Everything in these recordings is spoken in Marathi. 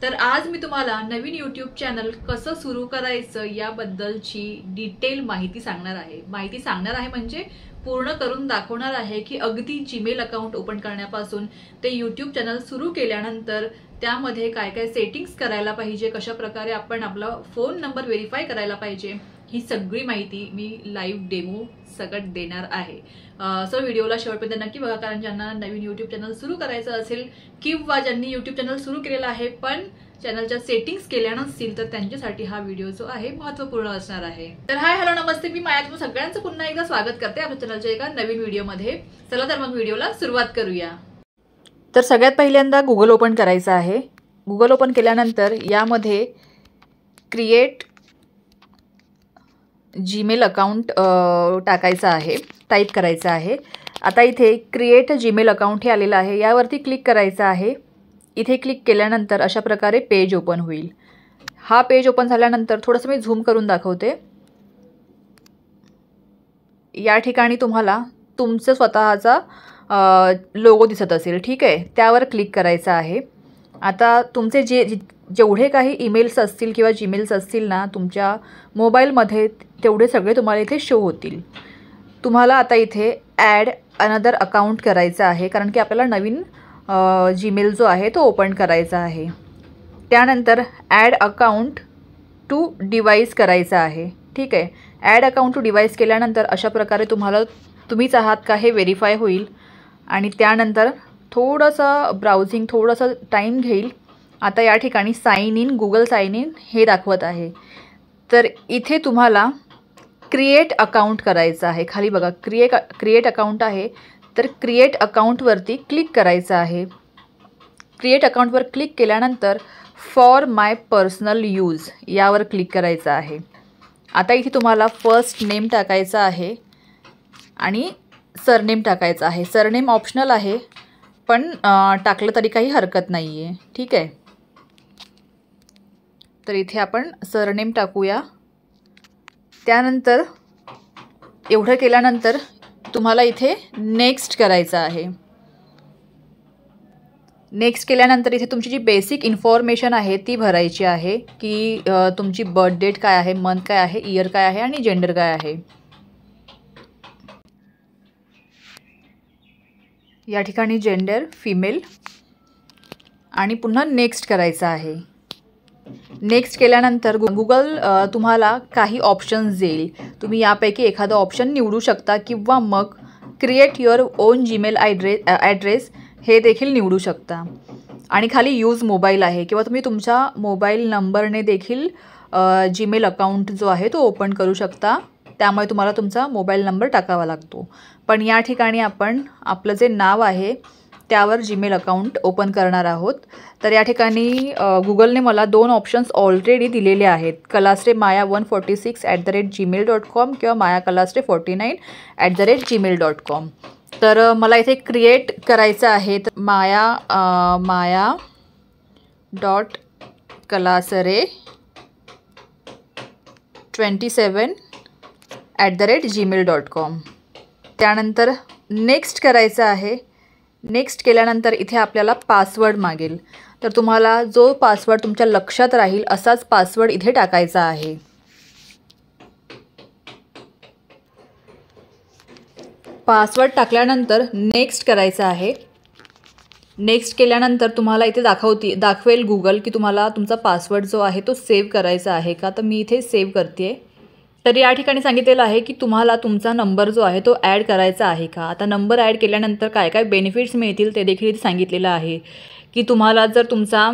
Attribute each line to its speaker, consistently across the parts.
Speaker 1: तर आज मी तुम्हाला नवीन यूट्यूब चॅनल कसं सुरू करायचं याबद्दलची डिटेल माहिती सांगणार आहे म्हणजे पूर्ण करून दाखवणार आहे की अगदी जीमेल अकाउंट ओपन करण्यापासून ते यूट्यूब चॅनल सुरू केल्यानंतर त्यामध्ये काय काय सेटिंग्स करायला पाहिजे, कशा प्रकारे आपण आपला फोन नंबर व्हेरीफाय करायला पाहिजे, ही सगळी माहिती मी लाईव्ह डेमो सकट देणार आहे। सो व्हिडिओला शेवटपर्यंत नक्की बघा, कारण ज्यांना नवीन यूट्यूब चॅनल सुरू करायचं असेल किंवा ज्यांनी यूट्यूब चॅनल सुरू केलेला आहे पण चॅनलच्या सेटिंग्स केल्या नसतील तर त्यांच्यासाठी हा व्हिडिओ जो आहे महत्त्वपूर्ण असणार आहे। तर हाय हॅलो नमस्ते, मी माया तुम्हा सगळ्यांचं पुन्हा एकदा स्वागत करते आपल्या चॅनलच्या एका नवीन व्हिडिओमध्ये। चला तर मग व्हिडिओला सुरुवात करूया। तर सगळ्यात पहिल्यांदा गुगल ओपन करायचं आहे। गुगल ओपन केल्यानंतर यामध्ये क्रिएट जीमेल अकाउंट टाकायचं आहे, टाइप करायचं आहे। आता इथे क्रिएट जीमेल अकाउंट हे आलेलं आहे, यावरती क्लिक करायचं आहे। इथे क्लिक केल्यानंतर अशा प्रकारे पेज ओपन होईल। हा पेज ओपन झाल्यानंतर थोडंसं मी झूम करून दाखवते। या ठिकाणी तुम्हाला तुमचं स्वतःचा लोगो दिसत असेल, ठीक आहे, त्यावर क्लिक करायचं आहे। आता तुमचे जेवढे काही ईमेल्स असतील किंवा जीमेल्स असतील ना तुमच्या मोबाईलमध्ये, तेवढे सगळे तुम्हाला इथे शो होतील। तुम्हाला आता इथे ॲड अनदर अकाउंट करायचं आहे, कारण की आपल्याला नवीन जीमेल जो आहे तो ओपन करायचा आहे। त्यानंतर ॲड अकाउंट टू डिवाइस करायचा आहे, ठीक आहे। ॲड अकाउंट टू डिवाइस केल्यानंतर अशा प्रकारे तुम्हीच आहात का हे व्हेरीफाय होईल आणि त्यानंतर थोडंसं ब्राउझिंग थोडंसं टाईम घेईल। आता या ठिकाणी sign in, Google sign in हे दाखवत आहे। तर इथे तुम्हाला क्रिएट अकाउंट करायचं आहे। खाली बघा क्रिएट अकाउंट आहे, तर क्रिएट अकाउंटवरती क्लिक करायचं आहे। क्रिएट अकाउंटवर क्लिक केल्यानंतर फॉर माय पर्सनल यूज यावर क्लिक करायचं आहे। आता इथे तुम्हाला फर्स्ट नेम टाकायचं आहे आणि सरनेम टाकायचं आहे। सरनेम ऑप्शनल आहे पण टाकलं तरी काही हरकत नाही आहे, ठीक आहे। तर इथे आपण सरनेम टाकूया। त्यानंतर एवढं केल्यानंतर तुम्हाला इथे नेक्स्ट करायचं आहे। नेक्स्ट केल्यानंतर इथे तुमची जी बेसिक इन्फॉर्मेशन आहे ती भरायची आहे की तुमची बर्थ डेट काय आहे, मंथ काय आहे, इयर काय आहे आणि जेंडर काय आहे। या ठिकाणी जेंडर फिमेल आणि पुन्हा नेक्स्ट करायचं आहे। नेक्स्ट केल्यानंतर गुगल तुम्हाला काही ऑप्शन्स देईल, तुम्ही यापैकी एखादा ऑप्शन निवडू शकता किंवा मग create your on Gmail address हे देखील निवडू शकता। आणि खाली यूज मोबाईल आहे किंवा तुम्ही तुमच्या मोबाईल नंबरने देखील जीमेल अकाउंट जो आहे तो ओपन करू शकता, त्यामुळे तुम्हाला तुमचा मोबाईल नंबर टाकावा लागतो। पण या ठिकाणी आपण आपलं जे नाव आहे त्यावर जीमेल अकाउंट ओपन करणार आहोत। तर या ठिकाणी गुगलने मला 2 ऑप्शन्स ऑलरेडी दिलेले आहेत, kalasremaya146@gmail.com किंवा mayakalastre49@gmail.com। तर मला इथे क्रिएट करायचं आहे, तर maya.kalasre27@gmail.com। त्यानंतर नेक्स्ट करायचं आहे। नेक्स्ट केल्यानंतर इथे आपल्याला पासवर्ड मागेल, तर तुम्हाला जो पासवर्ड तुमच्या लक्षात राहील असाच पासवर्ड इथे टाकायचा आहे। पासवर्ड टाकल्यानंतर नेक्स्ट करायचं आहे। नेक्स्ट केल्यानंतर तुम्हाला इथे दाखवेल गुगल की तुम्हाला तुमचा पासवर्ड जो आहे तो सेव्ह करायचा आहे का, तर मी इथे सेव्ह करते। तर या ठिकाणी सांगितलेलं आहे की तुम्हाला तुमचा नंबर जो आहे तो ॲड करायचा आहे का। आता नंबर ॲड केल्यानंतर काय काय बेनिफिट्स मिळतील ते देखील सांगितलेलं आहे की तुम्हाला जर तुमचा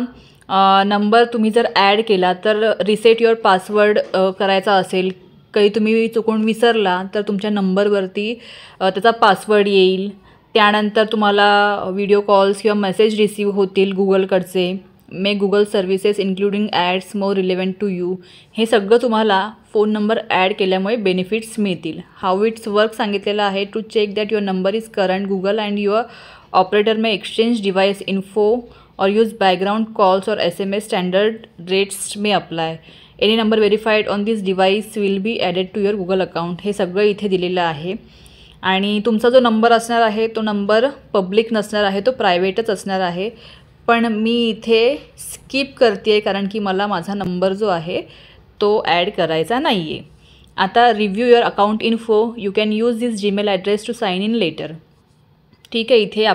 Speaker 1: नंबर तुम्ही जर ॲड केला तर रिसेट युअर पासवर्ड करायचा असेल, काही तुम्ही चुकून विसरला तर तुमच्या नंबरवरती त्याचा पासवर्ड येईल। त्यानंतर तुम्हाला व्हिडिओ कॉल्स किंवा मेसेज रिसीव होतील गुगलकडचे, make Google services including ads more relevant to you, हे सगळं तुम्हाला फोन नंबर ॲड केल्यामुळे बेनिफिट्स मिळतील। हाऊ इट्स वर्क सांगितलेलं आहे, to check that your number is current Google and your operator may exchange device info or use background calls or SMS standard rates may apply, any number verified on this device will be added to your Google account. हे सगळं इथे दिलेलं आहे। आणि तुमचा जो नंबर असणार आहे तो नंबर पब्लिक नसणार आहे, तो प्रायव्हेटच असणार आहे। पण मी इथे स्किप करते आहे कारण की मला माझा नंबर जो आहे तो ॲड करायचा नाही आहे. आता review your account info, you can use this Gmail address to sign in later. ठीक आहे, इथे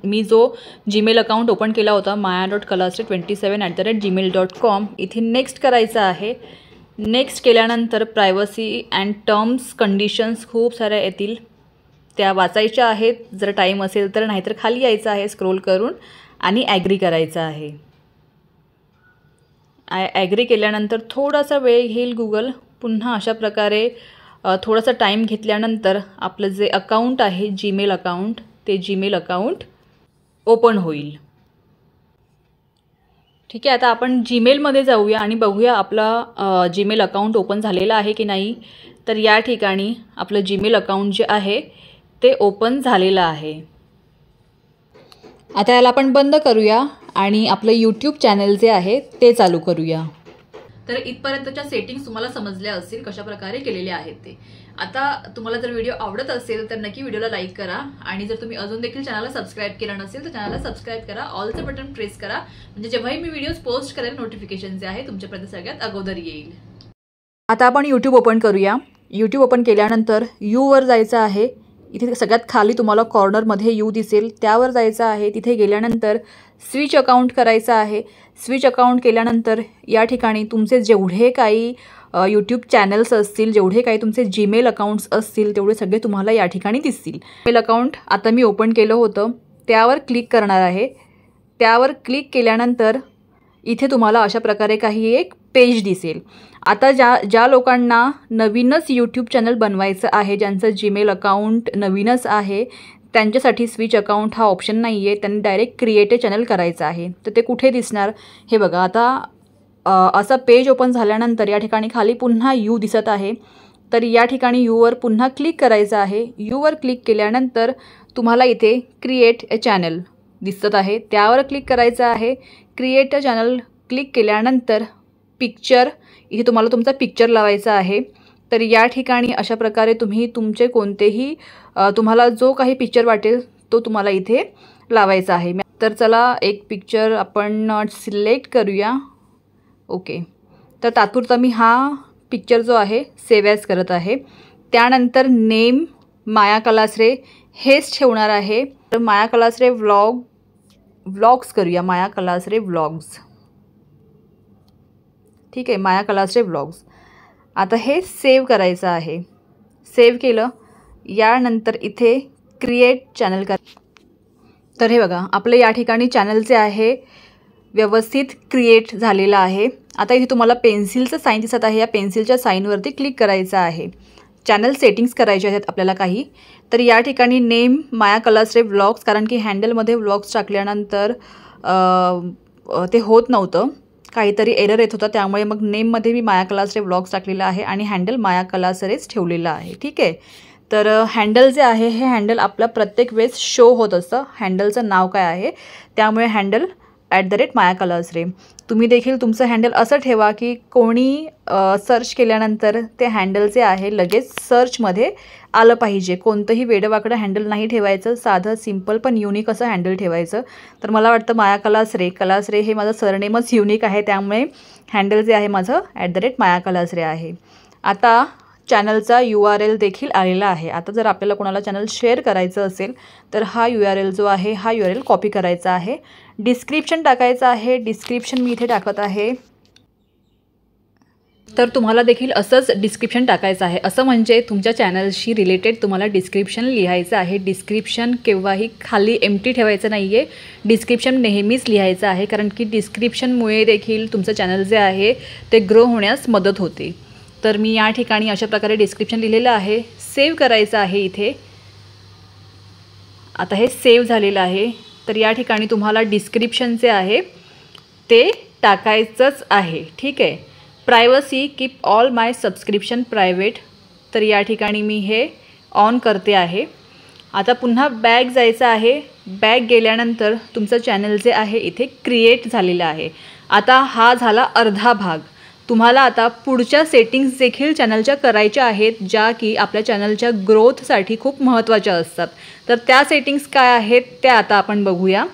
Speaker 1: मी जो जीमेल अकाउंट ओपन केला होता maya.kalasre27@gmail.com, इथे नेक्स्ट करायचं आहे. नेक्स्ट केल्यानंतर प्रायव्हसी अँड टर्म्स कंडिशन्स खूप साऱ्या येतील, त्या वाचायच्या आहेत जर टाईम असेल तर, नाहीतर खाली यायचं आहे स्क्रोल करून आणि ॲग्री करायचं आहे. ॲग्री केल्यानंतर थोडासा वेळ घेईल गुगल. पुन्हा अशा प्रकारे थोडासा टाईम घेतल्यानंतर आपलं जे अकाउंट आहे जीमेल अकाउंट, ते जीमेल अकाउंट ओपन होईल. ठीक आहे, आता आपण जीमेलमध्ये जाऊया आणि बघूया आपला जीमेल अकाउंट ओपन झालेला आहे की नाही. तर या ठिकाणी आपलं जीमेल अकाउंट जे आहे ते ओपन झालेलं आहे. आता याला आपण बंद करूया आणि आपलं यूट्यूब चॅनल जे आहे ते चालू करूया. तर इथपर्यंतच्या सेटिंग्स तुम्हाला समजल्या असतील कशा प्रकारे केलेले आहेत ते. आता तुम्हाला जर व्हिडिओ आवडत असेल तर नक्की व्हिडिओला लाईक करा आणि जर तुम्ही अजून देखील चॅनलला सबस्क्राईब केलं नसेल तर चॅनलला सबस्क्राईब करा, ऑलचं बटन प्रेस करा, म्हणजे जेव्हाही मी व्हिडिओज पोस्ट करेल नोटिफिकेशन जे आहे तुमच्यापर्यंत सगळ्यात अगोदर येईल. आता आपण यूट्यूब ओपन करूया. यूट्यूब ओपन केल्यानंतर यूवर जायचं आहे. इथे सगळ्यात खाली तुम्हाला कॉर्नरमध्ये यू दिसेल, त्यावर जायचं आहे. तिथे गेल्यानंतर स्विच अकाउंट करायचं आहे. स्विच अकाउंट केल्यानंतर या ठिकाणी तुमचे जेवढे काही यूट्यूब चॅनल्स असतील, जेवढे काही तुमचे जीमेल अकाउंट्स असतील तेवढे सगळे तुम्हाला या ठिकाणी दिसतील. जीमेल अकाउंट आता मी ओपन केलं होतं त्यावर क्लिक करणार आहे. त्यावर क्लिक केल्यानंतर इथे तुम्हाला अशा प्रकारे काही एक पेज दिसेल. आता ज्या लोकांना नवीनच यूट्यूब चॅनल बनवायचं आहे, ज्यांचं जीमेल अकाउंट नवीनच आहे, त्यांच्यासाठी स्विच अकाउंट हा ऑप्शन नाही आहे. त्यांनी डायरेक्ट क्रिएट अ चॅनल करायचं आहे. तर ते कुठे दिसणार हे बघा. आता असं पेज ओपन झाल्यानंतर या ठिकाणी खाली पुन्हा यू दिसत आहे. तर या ठिकाणी यूवर पुन्हा क्लिक करायचं आहे. यूवर क्लिक केल्यानंतर तुम्हाला इथे क्रिएट अ चॅनल दिसत आहे, त्यावर क्लिक करायचं आहे. क्रिएट अ चॅनल क्लिक केल्यानंतर पिक्चर, इथे तुम्हाला तुमचा पिक्चर लावायचा आहे. तर या ठिकाणी अशा प्रकारे तुम्ही तुमचे कोणतेही तुम्हाला जो काही पिक्चर वाटेल तो तुम्हाला इथे लावायचा आहे. तर चला एक पिक्चर आपण सिलेक्ट करूया. ओके, तर तात्पुरता मी हा पिक्चर जो आहे सेव्ह ॲज करत आहे. त्यानंतर नेम माया कलासरे हेच ठेवणार आहे. तर माया कलासरे व्लॉग्स करूया. माया कलासरे व्लॉग्स. ठीक आहे, माया कलासरे व्लॉग्स. आता हे सेव्ह करायचं आहे. सेव्ह केलं यानंतर इथे क्रिएट चॅनल कर. तर हे बघा आपलं या ठिकाणी चॅनल जे आहे व्यवस्थित क्रिएट झालेलं आहे. आता इथे तुम्हाला पेन्सिलचं साईन दिसत आहे, या पेन्सिलच्या साईनवरती क्लिक करायचं आहे. चॅनल सेटिंग्स करायचे आहेत आपल्याला काही. तर या ठिकाणी नेम माया कलासरे व्लॉग्स, कारण की हँडलमध्ये व्लॉग्स टाकल्यानंतर ते होत नव्हतं, काहीतरी एरर येत होता, त्यामुळे मग नेममध्ये मी माया कलासरे व्लॉग्स टाकलेला आहे आणि हँडल माया कलासरेच ठेवलेलं आहे. ठीक आहे, तर हँडल जे आहे हे हँडल आपलं प्रत्येक वेळेस शो होत असतं. हँडलचं नाव काय आहे, त्यामुळे हँडल @माया कलासरे. तुम्ही देखील तुमचं हँडल असं ठेवा की कोणी सर्च केल्यानंतर ते हँडल जे आहे लगेच सर्चमध्ये आलं पाहिजे. कोणतंही वेडंवाकडं हँडल नाही ठेवायचं, साधं सिम्पल पण युनिक असं हँडल ठेवायचं. तर मला वाटतं माया कलासरे हे माझं सरनेमच युनिक आहे, त्यामुळे हँडल जे आहे माझं @माया कलासरे आहे. आता चॅनलचा URL देखील आलेला आहे. आता जर आपल्याला कोणाला चॅनल शेअर करायचं असेल तर हा URL जो आहे हा URL कॉपी करायचा आहे. डिस्क्रिप्शन टाकायचं आहे. डिस्क्रिप्शन मी इथे टाकत आहे. तर तुम्हाला देखील असंच डिस्क्रिप्शन टाकायचं आहे. असं म्हणजे तुमच्या चॅनलशी रिलेटेड तुम्हाला डिस्क्रिप्शन लिहायचं आहे. डिस्क्रिप्शन केव्हाही खाली एम्प्टी ठेवायचं नाही आहे. डिस्क्रिप्शन नेहमीच लिहायचं आहे, कारण की डिस्क्रिप्शनमुळे देखील तुमचं चॅनल जे आहे ते ग्रो होण्यास मदत होते. तर मी या ठिकाणी अशा प्रकारे डिस्क्रिप्शन लिहिलेलं आहे. सेव्ह करायचं आहे इथे. आता हे सेव्ह झालेलं आहे. तर या ठिकाणी तुम्हाला डिस्क्रिप्शन जे आहे ते टाकायचंच आहे. ठीक आहे, प्रायव्हसी कीप ऑल माय सबस्क्रिप्शन प्रायव्हेट. तर या ठिकाणी मी हे ऑन करते आहे. आता पुन्हा बॅक जायचं आहे. बॅक गेल्यानंतर तुमचं चॅनल जे आहे इथे क्रिएट झालेलं आहे. आता हा झाला अर्धा भाग. तुम्हाला आता पुढच्या सेटिंग्स देखील चॅनलच्या करायच्या आहेत, ज्या की आपल्या चॅनलच्या ग्रोथसाठी खूप महत्त्वाच्या असतात. तर त्या सेटिंग्स काय आहेत त्या आता आपण बघूया.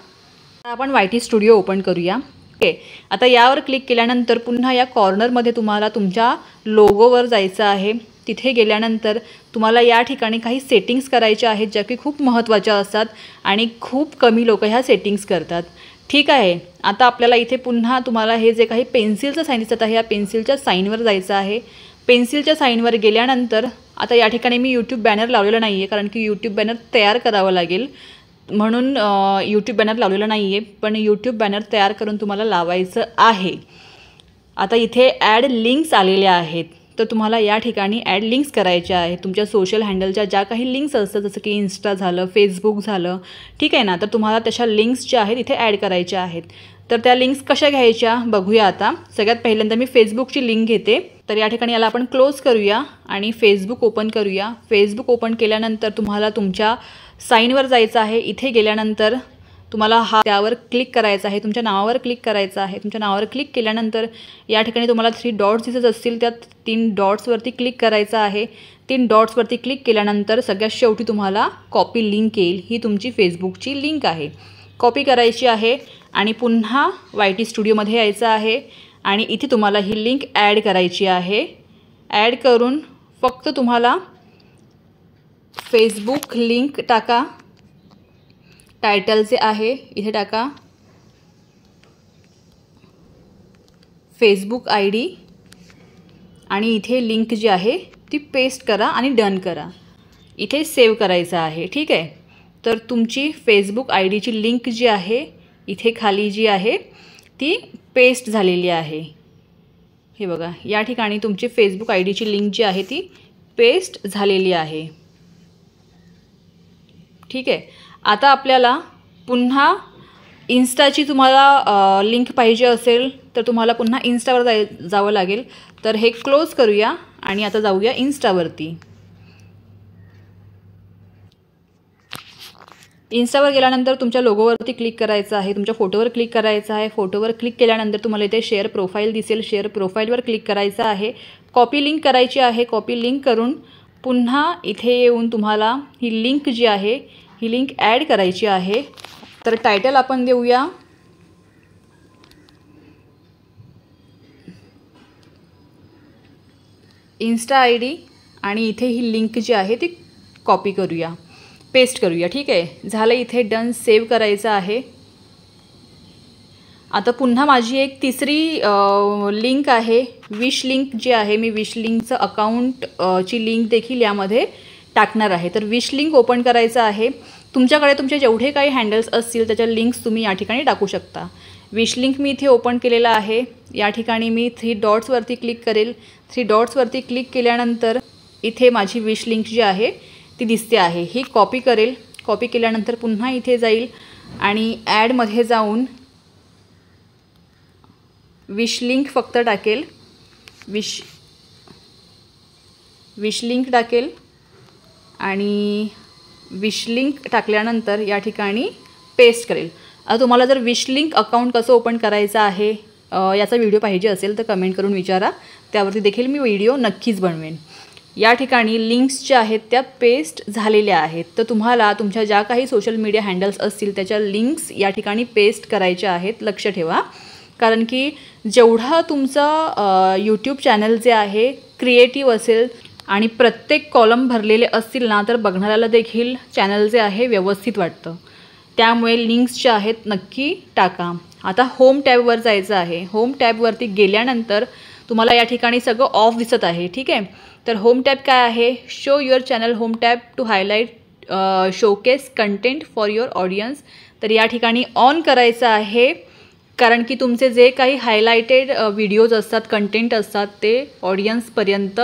Speaker 1: आपण YT स्टुडिओ ओपन करूया. ओके, आता यावर क्लिक केल्यानंतर पुन्हा या कॉर्नरमध्ये तुम्हाला तुमच्या लोगोवर जायचं आहे. तिथे गेल्यानंतर तुम्हाला या ठिकाणी काही सेटिंग्स करायच्या आहेत ज्या की खूप महत्त्वाच्या असतात आणि खूप कमी लोक ह्या सेटिंग्स करतात. ठीक आहे, आता आपल्याला इथे पुन्हा तुम्हाला हे जे काही पेन्सिलचं साईन दिसत आहे या पेन्सिलच्या साईनवर जायचं आहे. पेन्सिलच्या साईनवर गेल्यानंतर आता या ठिकाणी मी यूट्यूब बॅनर लावलेलं नाही आहे, कारण की यूट्यूब बॅनर तयार करावं लागेल म्हणून यूट्यूब बॅनर लावलेलं नाही आहे, पण यूट्यूब बॅनर तयार करून तुम्हाला लावायचं आहे. आता इथे ॲड लिंक्स आलेल्या आहेत, तर तुम्हाला या ठिकाणी ॲड लिंक्स करायच्या आहेत. तुमच्या सोशल हँडलच्या ज्या काही लिंक्स असतात जसं की इंस्टा झालं, फेसबुक झालं, ठीक आहे ना, तर तुम्हाला तशा लिंक्स ज्या आहेत इथे ॲड करायच्या आहेत. तर त्या लिंक्स कशा घ्यायच्या बघूया. आता सगळ्यात पहिल्यांदा मी फेसबुकची लिंक घेते. तर या ठिकाणी याला आपण क्लोज करूया आणि फेसबुक ओपन करूया. फेसबुक ओपन केल्यानंतर तुम्हाला तुमच्या साईनवर जायचं आहे. इथे गेल्यानंतर तुम्हाला त्यावर क्लिक करायचं आहे, तुमच्या नावावर क्लिक करायचं आहे. तुमच्या नावावर क्लिक केल्यानंतर या ठिकाणी तुम्हाला 3 डॉट्स दिसत असतील, त्या 3 डॉट्सवरती क्लिक करायचं आहे. 3 डॉट्सवरती क्लिक केल्यानंतर सगळ्यात शेवटी तुम्हाला कॉपी लिंक येईल. ही तुमची फेसबुकची लिंक आहे, कॉपी करायची आहे आणि पुन्हा YT स्टुडिओमध्ये यायचं आहे आणि इथे तुम्हाला ही लिंक ॲड करायची आहे. ॲड करून फक्त तुम्हाला फेसबुक लिंक टाका. टायटल जे आहे इथे टाका, फेसबुक ID आणि इथे लिंक जी आहे ती पेस्ट करा आणि डन करा. इथे सेव्ह करायचं आहे. ठीक आहे, तर तुमची फेसबुक IDची लिंक जी आहे इथे खाली जी आहे ती पेस्ट झालेली आहे. हे बघा, या ठिकाणी तुमची फेसबुक IDची लिंक जी आहे ती पेस्ट झालेली आहे. ठीक आहे, आता आपल्याला पुन्हा इन्स्टाची तुम्हाला लिंक पाहिजे असेल तर तुम्हाला पुन्हा इन्स्टावर जावं लागेल. तर हे क्लोज करूया आणि आता जाऊया इन्स्टावरती. इन्स्टावर गेल्यानंतर तुमच्या लोगोवरती क्लिक करायचं आहे, तुमच्या फोटोवर क्लिक करायचं आहे. फोटोवर क्लिक केल्यानंतर तुम्हाला इथे शेअर प्रोफाईल दिसेल, शेअर प्रोफाईलवर क्लिक करायचं आहे. कॉपी लिंक करायची आहे. कॉपी लिंक करून पुन्हा इथे येऊन तुम्हाला ही लिंक जी आहे ही लिंक ॲड करायची आहे. तर टायटल आपण देऊया इन्स्टा ID आणि इथे ही लिंक जी आहे ती कॉपी करूया, पेस्ट करूया. ठीक आहे, झालं. इथे डन, सेव्ह करायचं आहे. आता पुन्हा माझी एक तिसरी लिंक आहे, विश लिंक जी आहे. मी विश लिंकचं अकाउंटची लिंक देखील यामध्ये टाकणार आहे. तर विश लिंक ओपन करायचं आहे. तुमच्याकडे तुमचे जेवढे काही हँडल्स असतील त्याच्या लिंक्स तुम्ही या ठिकाणी टाकू शकता. विश लिंक मी इथे ओपन केलेला आहे. या ठिकाणी मी 3 डॉट्सवरती क्लिक करेल. 3 डॉट्सवरती क्लिक केल्यानंतर इथे माझी विश लिंक जी आहे ती दिसते आहे. ही कॉपी करेल. कॉपी केल्यानंतर पुन्हा इथे जाईल आणि ॲडमध्ये जाऊन विश लिंक फक्त टाकेल. विश लिंक टाकेल आणि विश लिंक टाकल्यानंतर या ठिकाणी पेस्ट करेल. आता तुम्हाला जर विश लिंक अकाउंट कसं ओपन करायचं आहे याचा व्हिडिओ पाहिजे असेल तर कमेंट करून विचारा, त्यावरती देखील मी व्हिडिओ नक्कीच बनवेन. या ठिकाणी लिंक्स ज्या आहेत त्या पेस्ट झालेल्या आहेत. तर तुम्हाला तुमच्या ज्या काही सोशल मीडिया हँडल्स असतील त्याच्या लिंक्स या ठिकाणी पेस्ट करायच्या आहेत. लक्ष ठेवा, कारण की जेवढा तुमचा यूट्यूब चॅनल जे आहे क्रिएटिव्ह असेल आणि प्रत्येक कॉलम भरलेले असतील ना तर बघणाऱ्याला देखील चॅनल जे आहे व्यवस्थित वाटतं. त्यामुळे लिंक्स ज्या आहेत नक्की टाका. आता होम टॅबवर जायचं आहे. होम टॅबवरती गेल्यानंतर तुम्हाला या ठिकाणी सगळं ऑफ दिसत आहे. ठीक आहे, तर होम टॅब काय आहे, show your channel home tab to highlight showcase content for your audience. तर या ठिकाणी ऑन करायचं आहे, कारण की तुमचे जे काही हायलाइटेड व्हिडिओज असतात, कंटेंट असतात ते ऑडियन्सपर्यंत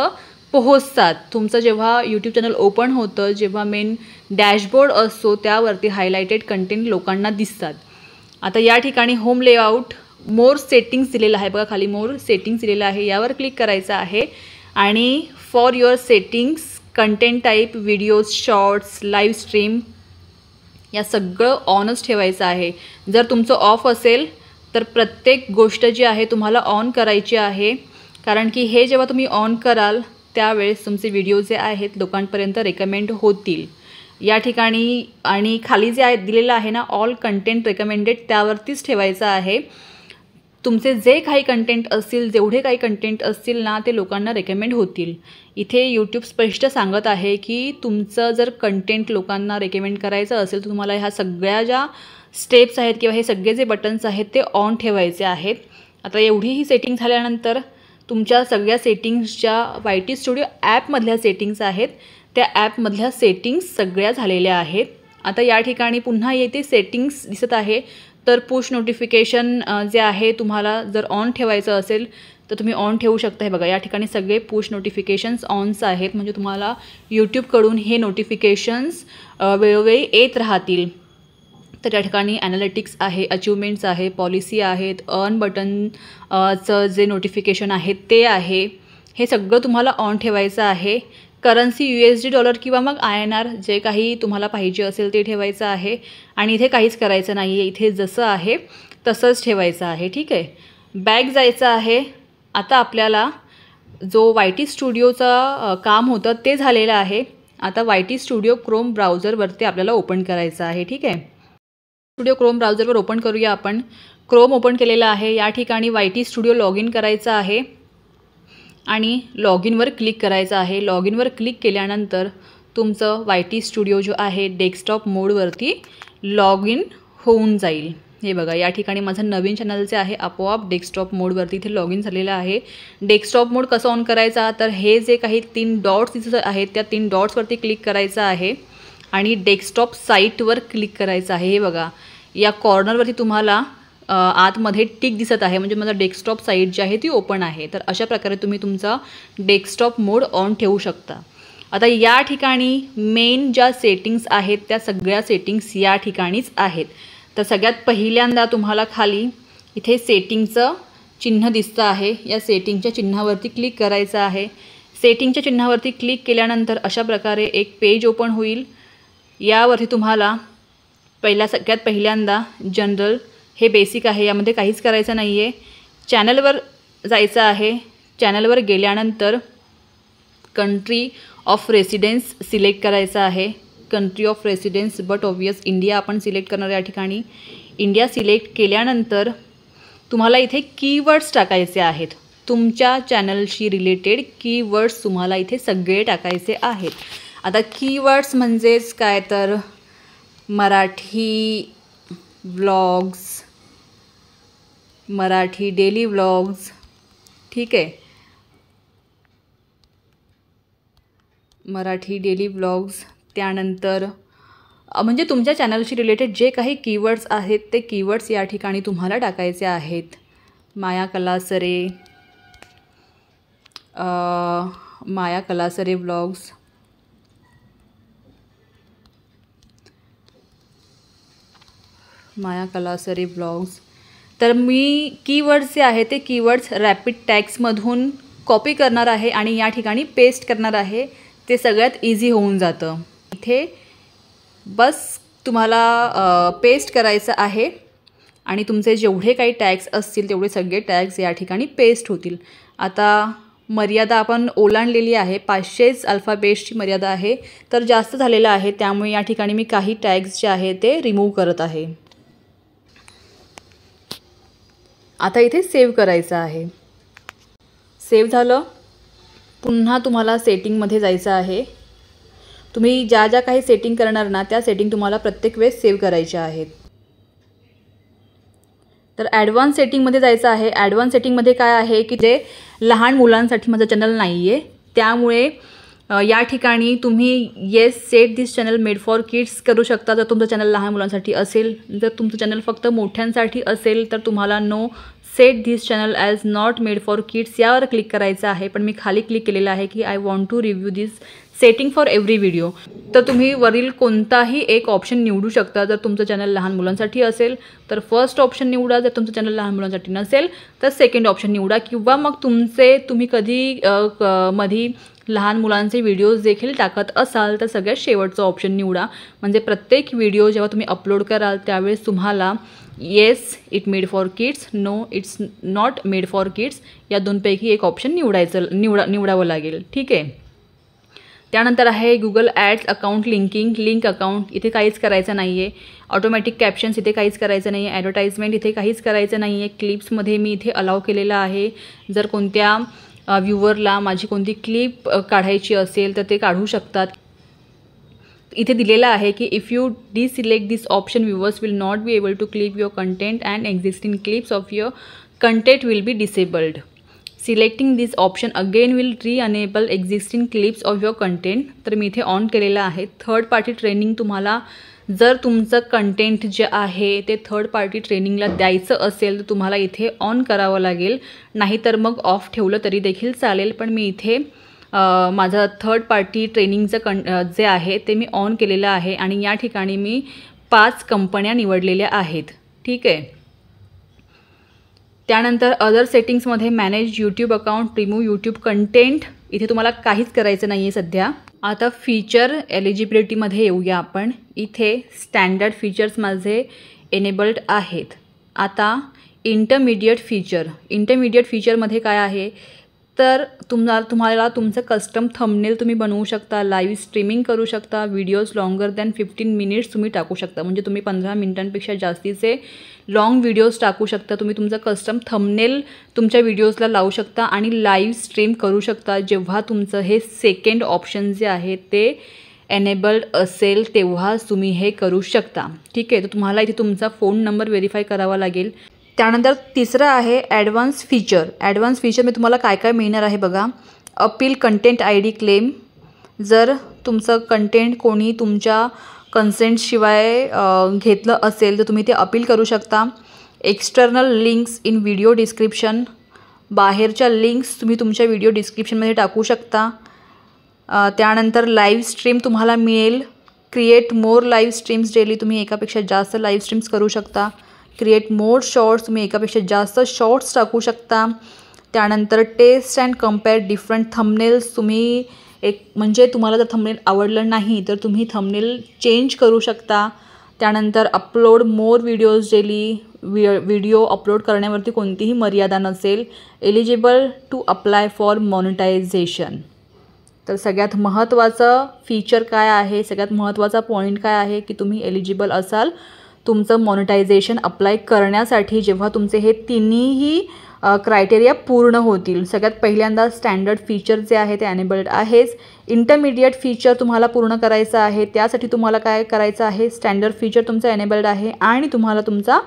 Speaker 1: पोहोचतात. तुमचं जेव्हा यूट्यूब चॅनल ओपन होतं, जेव्हा मेन डॅशबोर्ड असतो त्यावरती हायलाइटेड कंटेंट लोकांना दिसतात. आता या ठिकाणी होम लेआउट मोर सेटिंग्स दिलेलं आहे बघा, खाली मोर सेटिंग्स दिलेलं आहे, यावर क्लिक करायचं आहे आणि for your settings content type videos, shorts, live stream या सगळं ऑनच ठेवायचं आहे. जर तुमचं ऑफ असेल तर प्रत्येक गोष्ट जी आहे तुम्हाला ऑन करायची आहे, कारण की हे जेव्हा तुम्ही ऑन कराल त्यावेळेस तुमचे व्हिडिओ जे आहेत लोकांपर्यंत रेकमेंड होतील. या ठिकाणी आणि खाली जे आहे दिलेलं आहे ना ऑल कंटेंट रेकमेंडेड त्यावरतीच ठेवायचं आहे. तुमचे जे काही कंटेंट असतील, जेवढे काही कंटेंट असतील ना ते लोकांना रेकमेंड होतील. इथे यूट्यूब स्पष्ट सांगत आहे की तुमचं जर कंटेंट लोकांना रेकमेंड करायचं असेल तर तुम्हाला ह्या सगळ्या ज्या स्टेप्स आहेत किंवा हे सगळे जे बटन्स आहेत ते ऑन ठेवायचे आहेत. आता एवढी ही सेटिंग झाल्यानंतर तुमच्या सगळ्या सेटिंग्सच्या YT स्टुडिओ ॲपमधल्या सेटिंग्स आहेत त्या ॲपमधल्या सेटिंग्स सगळ्या झालेल्या आहेत. आता या ठिकाणी पुन्हा येथे सेटिंग्स दिसत आहे. तर पुश नोटिफिकेशन जे आहे तुम्हाला जर ऑन ठेवायचं असेल तर तुम्ही ऑन ठेवू शकता. हे बघा या ठिकाणी सगळे पुश नोटिफिकेशन्स ऑन्स आहेत, म्हणजे तुम्हाला यूट्यूबकडून हे नोटिफिकेशन्स वेळोवेळी येत राहतील. तर या ठिकाणी ॲनालिटिक्स आहे, अचिव्हमेंट्स आहे, पॉलिसी आहेत, अर्न बटनचं जे नोटिफिकेशन आहे ते आहे. हे सगळं तुम्हाला ऑन ठेवायचं आहे. करन्सी USD डॉलर किंवा मग INR जे काही तुम्हाला पाहिजे असेल ते ठेवायचं आहे. आणि इथे काहीच करायचं नाही आहे, इथे जसं आहे तसंच ठेवायचं आहे. ठीक आहे, बॅक जायचं आहे. आता आपल्याला जो YT स्टुडिओचं काम होतं ते झालेलं आहे. आता YT स्टुडिओ क्रोम ब्राउझरवरती आपल्याला ओपन करायचं आहे. ठीक आहे, स्टुडिओ क्रोम ब्राउझरवर ओपन करूया आपण. क्रोम ओपन केलेलं आहे. या ठिकाणी YT स्टुडिओ लॉग इन करायचं आहे आणि लॉग इनवर क्लिक करायचं आहे. लॉग इनवर क्लिक केल्यानंतर तुमचं YT स्टुडिओ जो आहे डेस्कटॉप मोडवरती लॉग इन होऊन जाईल. हे बघा या ठिकाणी माझं नवीन चॅनल जे आहे आपोआप डेस्कटॉप मोडवरती इथे लॉग इन झालेलं आहे. डेस्कटॉप मोड कसं ऑन करायचा, तर हे जे काही 3 डॉट्स दिसत आहेत त्या 3 डॉट्सवरती क्लिक करायचं आहे आणि डेस्कटॉप साईटवर क्लिक करायचं आहे. हे बघा या कॉर्नरवरती तुम्हाला आतमध्ये टिक दिसत आहे, म्हणजे माझा डेस्कटॉप साईट जी आहे ती ओपन आहे. तर अशा प्रकारे तुम्ही तुमचा डेस्कटॉप मोड ऑन ठेवू शकता. आता या ठिकाणी मेन ज्या सेटिंग्स आहेत त्या सगळ्या सेटिंग्स या ठिकाणीच आहेत. तर सगळ्यात पहिल्यांदा तुम्हाला खाली इथे सेटिंगचं चिन्ह दिसतं आहे. या सेटिंगच्या चिन्हावरती क्लिक करायचं आहे. सेटिंगच्या चिन्हावरती क्लिक केल्यानंतर अशा प्रकारे एक पेज ओपन होईल. यावरती तुम्हाला सगळ्यात पहिल्यांदा जनरल हे बेसिक आहे, यामध्ये काहीच करायचं नाही आहे. चॅनलवर जायचं आहे. चॅनलवर गेल्यानंतर कंट्री ऑफ रेसिडेन्स सिलेक्ट करायचं आहे. Country of residence but obvious India आपण सिलेक्ट करणार या ठिकाणी. इंडिया सिलेक्ट केल्यानंतर तुम्हाला इथे कीवर्ड्स टाकायचे आहेत. तुमच्या चॅनलशी रिलेटेड कीवर्ड्स तुम्हाला इथे सगळे टाकायचे आहेत. आता कीवर्ड्स म्हणजेच काय, तर Marathi vlogs, Marathi daily vlogs. ठीक आहे, मराठी डेली व्लॉग्स. त्यानंतर म्हणजे तुमच्या चॅनलशी रिलेटेड जे काही कीवर्ड्स आहेत ते कीवर्ड्स या ठिकाणी तुम्हाला टाकायचे आहेत. माया कलासरे, माया कलासरे व्लॉग्स, माया कलासरे व्लॉग्स. तर मी कीवर्ड्स जे आहे ते कीवर्ड्स रॅपिड टॅग्समधून कॉपी करणार आहे आणि या ठिकाणी पेस्ट करणार आहे. ते सगळ्यात इझी होऊन जातं. इथे बस तुम्हाला पेस्ट करायचं आहे आणि तुमचे जेवढे काही टॅग्स असतील तेवढे सगळे टॅग्स या ठिकाणी पेस्ट होतील. आता मर्यादा आपण ओलांडलेली आहे, 500च अल्फाबेट्सची मर्यादा आहे. तर जास्त झालेलं आहे, त्यामुळे या ठिकाणी मी काही टॅग्स जे आहे ते रिमूव्ह करत आहे. आता इथे सेव्ह करायचं आहे. सेव्ह झालं. पुन्हा तुम्हाला सेटिंगमध्ये जायचं आहे. तुम्ही ज्या ज्या काही सेटिंग करणार ना त्या सेटिंग तुम्हाला प्रत्येक वेळेस सेव्ह करायच्या आहेत. तर ॲडव्हान्स सेटिंगमध्ये जायचं आहे. ॲडव्हान्स सेटिंगमध्ये काय आहे की जे लहान मुलांसाठी माझं चॅनल नाही आहे, त्यामुळे या ठिकाणी तुम्ही yes set this channel made for kids करू शकता जर तुमचं चॅनल लहान मुलांसाठी असेल. जर तुमचं चॅनल फक्त मोठ्यांसाठी असेल तर तुम्हाला no set this channel as not made for kids यावर क्लिक करायचं आहे. पण मी खाली क्लिक केलेलं आहे की I want to review this setting for every video. तर तुम्ही वरील कोणताही एक ऑप्शन निवडू शकता. जर तुमचं चॅनल लहान मुलांसाठी असेल तर फर्स्ट ऑप्शन निवडा. जर तुमचं चॅनल लहान मुलांसाठी नसेल तर सेकंड ऑप्शन निवडा. किंवा मग तुम्ही कधी मधी लहान मुलांचे व्हिडिओज देखील टाकत असाल तर सगळ्यात शेवटचं ऑप्शन निवडा. म्हणजे प्रत्येक व्हिडिओ जेव्हा तुम्ही अपलोड कराल त्यावेळेस तुम्हाला yes it made for kids, no it's not made for kids या दोनपैकी एक ऑप्शन निवडावं लागेल. ठीक आहे. त्यानंतर आहे Google ads account link account, इथे काहीच करायचं नाही आहे. ऑटोमॅटिक कॅप्शन्स इथे काहीच करायचं नाही आहे. ॲडव्हर्टाइजमेंट इथे काहीच करायचं नाही आहे. क्लिप्समध्ये मी इथे अलाव केलेलं आहे. जर कोणत्या व्ह्यूवरला माझी कोणती क्लिप काढायची असेल तर ते काढू शकतात. इथे दिलेलं आहे की if you deselect this option viewers will not be able to clip your content and existing clips of your content will be disabled. Selecting this option again will re-enable existing clips of your content. तर मी इथे ऑन केलेलं आहे. थर्ड पार्टी ट्रेनिंग तुम्हाला जर तुमचं कंटेंट जे आहे ते थर्ड पार्टी ट्रेनिंगला द्यायचं असेल तर तुम्हाला इथे ऑन करावं लागेल, नाहीतर मग ऑफ ठेवलं तरी देखील चालेल. पण मी इथे माझं थर्ड पार्टी ट्रेनिंगचं जे आहे ते मी ऑन केलेलं आहे आणि या ठिकाणी मी 5 कंपन्या निवडलेल्या आहेत. ठीक आहे. त्यानंतर अदर सेटिंग्समध्ये manage YouTube account, remove YouTube content, इथे तुम्हाला काहीच करायचं नाही आहे सध्या. आता फीचर एलिजिबिलिटीमध्ये येऊया आपण. इथे स्टँडर्ड फीचर्स माझे एनेबल्ड आहेत. आता इंटरमिडिएट फीचरमध्ये काय आहे तर तुम्हाला तुमचं कस्टम थंबनेल तुम्ही बनवू शकता, लाईव्ह स्ट्रीमिंग करू शकता, व्हिडिओज लॉंगर दॅन 15 मिनिट्स तुम्ही टाकू शकता. म्हणजे तुम्ही 15 मिनिटांपेक्षा जास्तीचे लॉंग व्हिडिओज टाकू शकता. तुम्ही तुमचं कस्टम थंबनेल तुमच्या व्हिडिओजला लावू शकता आणि लाईव्ह स्ट्रीम करू शकता. जेव्हा तुमचं हे सेकंड ऑप्शन जे आहे ते एनेबल्ड असेल तेव्हाच तुम्ही हे करू शकता. ठीक आहे. तर तुम्हाला इथे तुमचा फोन नंबर व्हेरीफाय करावा लागेल. त्यानंतर तिसरं आहे ॲडव्हान्स फीचर. मी तुम्हाला काय काय मिळणार आहे बघा. अपील कंटेंट ID क्लेम, जर तुमचं कंटेंट कोणी तुमच्या कन्सेंटशिवाय घेतलं असेल तर तुम्ही ते अपील करू शकता. External links in video description, बाहेरच्या लिंक्स तुम्ही तुमच्या व्हिडिओ डिस्क्रिप्शनमध्ये टाकू शकता. त्यानंतर लाईव्ह स्ट्रीम तुम्हाला मिळेल. Create more live streams daily, तुम्ही एकापेक्षा जास्त लाईव्ह स्ट्रीम्स करू शकता. क्रिएट मोर शॉर्ट्स, तुम्ही एकापेक्षा जास्त शॉर्ट्स टाकू शकता. त्यानंतर test and compare different thumbnails, तुम्ही म्हणजे तुम्हाला जर थंबनेल आवडलं नाही तर तुम्ही थंबनेल चेंज करू शकता. त्यानंतर upload more videos daily, video upload करण्यावरती कोणतीही मर्यादा नसेल. Eligible to apply for monetization. तर सगळ्यात महत्त्वाचं फीचर काय आहे, सगळ्यात महत्त्वाचा पॉईंट काय आहे की तुम्ही एलिजिबल असाल तुमचं मॉनिटायझेशन अप्लाय करण्यासाठी जेव्हा तुमचे हे तिन्हीही क्रायटेरिया पूर्ण होतील. सगळ्यात पहिल्यांदा स्टँडर्ड फीचर जे आहे ते एनेबल्ड आहेच. इंटरमिडिएट फीचर तुम्हाला पूर्ण करायचं आहे. त्यासाठी तुम्हाला काय करायचं आहे, स्टँडर्ड फीचर तुमचं एनेबल्ड आहे आणि तुम्हाला तुमचा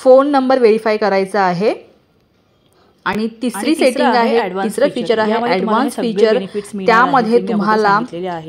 Speaker 1: फोन नंबर व्हेरीफाय करायचा आहे. आणि तिसरी सेटिंग आहे, तिसरं फीचर आहे ॲडव्हान्स फीचर. त्यामध्ये तुम्हाला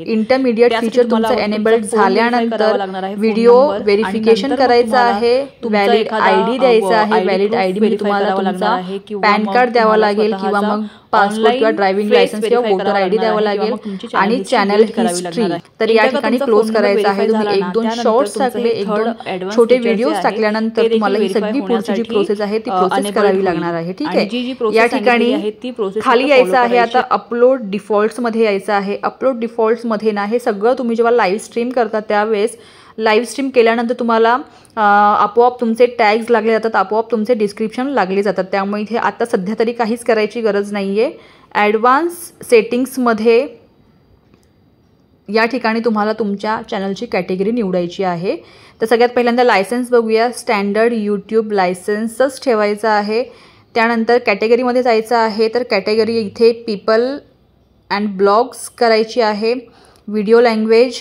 Speaker 1: इंटरमिडिएट फीचर तुमचं एनेबल्ड झाल्यानंतर व्हिडिओ व्हेरिफिकेशन करायचं आहे, व्हॅलिड ID द्यायचा आहे. व्हॅलिड ID म्हणजे तुम्हाला तुमचा पॅन कार्ड द्यावा लागेल किंवा मग पासपोर्ट किंवा ड्रायव्हिंग लायसन्स किंवा वोटर ID द्यावा लागेल. आणि चॅनल हिस्ट्री तर या ठिकाणी क्लोज करायचं आहे. तुम्ही 1-2 शॉर्ट्स टाकले, 1-2 छोटे व्हिडिओज टाकल्यानंतर तुम्हाला ही सगळी पुढची जी प्रोसेस आहे ती प्रोसेस करावी लागणार आहे. ठीक आहे. या ठिकाणी खाली यायचं आहे. आता अपलोड डिफॉल्ट्समध्ये यायचं आहे. अपलोड डिफॉल्ट्समध्ये ना हे सगळं तुम्ही जेव्हा लाईव्ह स्ट्रीम करता त्यावेळेस लाईव्ह स्ट्रीम केल्यानंतर तुम्हाला आपोआप तुमचे टॅग्स लागले जातात, आपोआप तुमचे डिस्क्रिप्शन लागले जातात. त्यामुळे इथे आता सध्या तरी काहीच करायची गरज नाही आहे. ॲडव्हान्स सेटिंग्समध्ये या ठिकाणी तुम्हाला तुमच्या चॅनलची कॅटेगरी निवडायची आहे. तर सगळ्यात पहिल्यांदा लायसन्स बघूया. स्टँडर्ड यूट्यूब लायसन्सच ठेवायचं आहे. त्यानंतर कॅटेगरीमध्ये जायचं आहे. तर कॅटेगरी इथे पीपल अँड ब्लॉग्स करायची आहे. व्हिडिओ लँग्वेज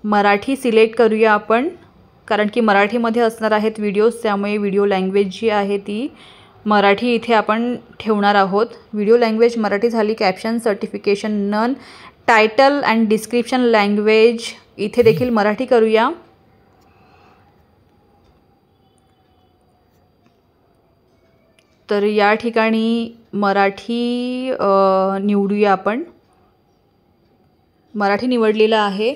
Speaker 1: मराठी सिलेक्ट करूया आपण, कारण की मराठीमध्ये असणार आहेत व्हिडिओज, त्यामुळे व्हिडिओ लँग्वेज जी आहे ती मराठी इथे आपण ठेवणार आहोत. व्हिडिओ लँग्वेज मराठी झाली. Caption certification none. Title and description language इथे देखील मराठी करूया. तर या ठिकाणी मराठी निवडूया आपण. मराठी निवडलेलं आहे.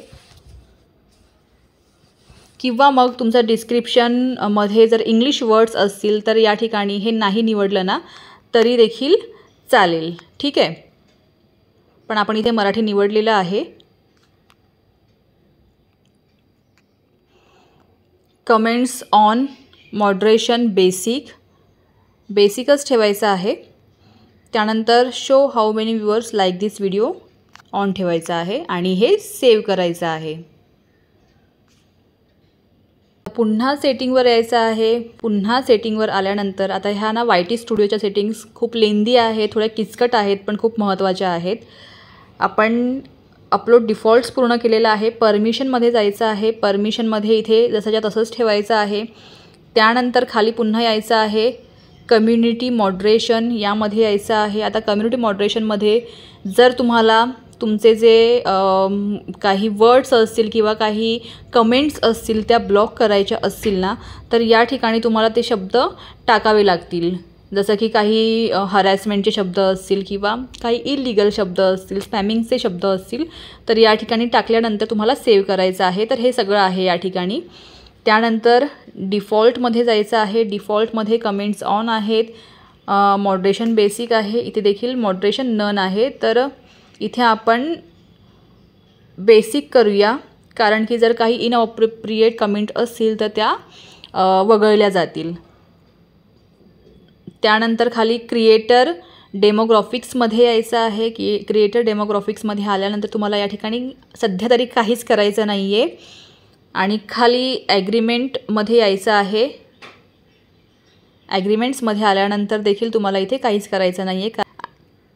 Speaker 1: किंवा मग तुमचं डिस्क्रिप्शनमध्ये जर इंग्लिश वर्ड्स असतील तर या ठिकाणी हे नाही निवडलं ना तरी देखील चालेल. ठीक आहे. पण आपण इथे मराठी निवडलेलं आहे. कमेंट्स ऑन मॉडरेशन बेसिकच ठेवायचं आहे. त्यानंतर show how many viewers like this video on ठेवायचं आहे आणि हे सेव्ह करायचं आहे. पुन्हा सेटिंगवर यायचं आहे. पुन्हा सेटिंगवर आल्यानंतर आता ह्या ना YT स्टुडिओच्या सेटिंग्स खूप लेंदी आहेत, थोड्या किचकट आहेत, पण खूप महत्त्वाच्या आहेत. आपण अपलोड डिफॉल्ट्स पूर्ण केलेला आहे. परमिशनमध्ये जायचं आहे. परमिशनमध्ये इथे जसंच्या तसंच ठेवायचं आहे. त्यानंतर खाली पुन्हा यायचं आहे. कम्युनिटी मॉडरेशन यामध्ये यायचं आहे. आता कम्युनिटी मॉडरेशनमध्ये जर तुम्हाला तुमचे जे काही वर्ड्स असतील किंवा काही कमेंट्स असतील त्या ब्लॉक करायच्या असतील ना, तर या ठिकाणी तुम्हाला ते शब्द टाकावे लागतील. जसं की काही हरॅसमेंटचे शब्द असतील किंवा काही इलिगल शब्द असतील, स्पॅमिंगचे शब्द असतील, तर या ठिकाणी टाकल्यानंतर तुम्हाला सेव्ह करायचं आहे. तर हे सगळं आहे या ठिकाणी. त्यानंतर डिफॉल्टमध्ये जायचं आहे. डिफॉल्टमध्ये कमेंट्स ऑन आहेत. मॉडरेशन बेसिक आहे. इथे देखील मॉडरेशन नन आहे. तर इथे आपण बेसिक करूया, कारण की जर काही इनअप्रोप्रिएट कमेंट असतील तर त्या वगळल्या जातील. त्यानंतर खाली क्रिएटर डेमोग्राफिक्समध्ये यायचं आहे. की क्रिएटर डेमोग्राफिक्समध्ये आल्यानंतर तुम्हाला या ठिकाणी सध्या तरी काहीच करायचं नाही आहे. आणि खाली ॲग्रीमेंटमध्ये यायचं आहे. ॲग्रीमेंट्समध्ये आल्यानंतर देखील तुम्हाला इथे काहीच करायचं नाही आहे.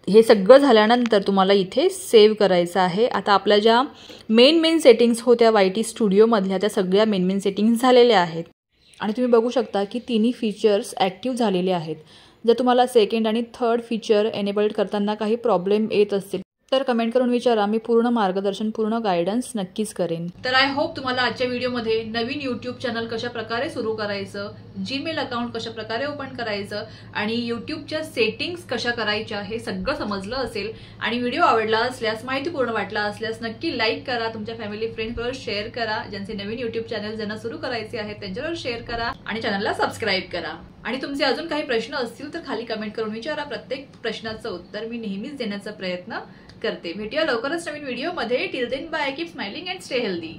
Speaker 1: हे सगळं झाल्यानंतर तुम्हाला इथे सेव्ह करायचं आहे. आता आपल्या ज्या मेन सेटिंग्स होत्या YT स्टुडिओमधल्या त्या सगळ्या मेन सेटिंग्स झालेल्या आहेत. आणि तुम्ही बघू शकता की तिन्ही फीचर्स ॲक्टिव्ह झालेले आहेत. जर तुम्हाला सेकंड आणि थर्ड फीचर एनेबल्ड करताना काही प्रॉब्लेम येत असतील तर कमेंट करून विचारा. मी पूर्ण मार्गदर्शन, पूर्ण गायडन्स नक्कीच करेन. तर आय होप तुम्हाला आजच्या व्हिडिओमध्ये नवीन यूट्यूब चॅनल कशा प्रकारे सुरू करायचं, जीमेल अकाउंट कशा प्रकारे ओपन करायचं आणि यूट्यूबच्या सेटिंग्स कशा करायच्या हे सगळं समजलं असेल. आणि व्हिडिओ आवडला असल्यास, माहितीपूर्ण वाटला असल्यास नक्की लाईक करा, तुमच्या फॅमिली फ्रेंड्सबरोबर शेअर करा. ज्यांचे नवीन यूट्यूब चॅनल ज्यांना सुरू करायचे आहेत त्यांच्याबरोबर शेअर करा आणि चॅनलला सबस्क्राईब करा. आणि तुमचे अजून काही प्रश्न असतील तर खाली कमेंट करून विचारा. प्रत्येक प्रश्नाचं उत्तर मी नेहमीच देण्याचा प्रयत्न करते. भेटूया लवकरच नवीन व्हिडिओमध्ये. Till then bye. Keep smiling and stay healthy.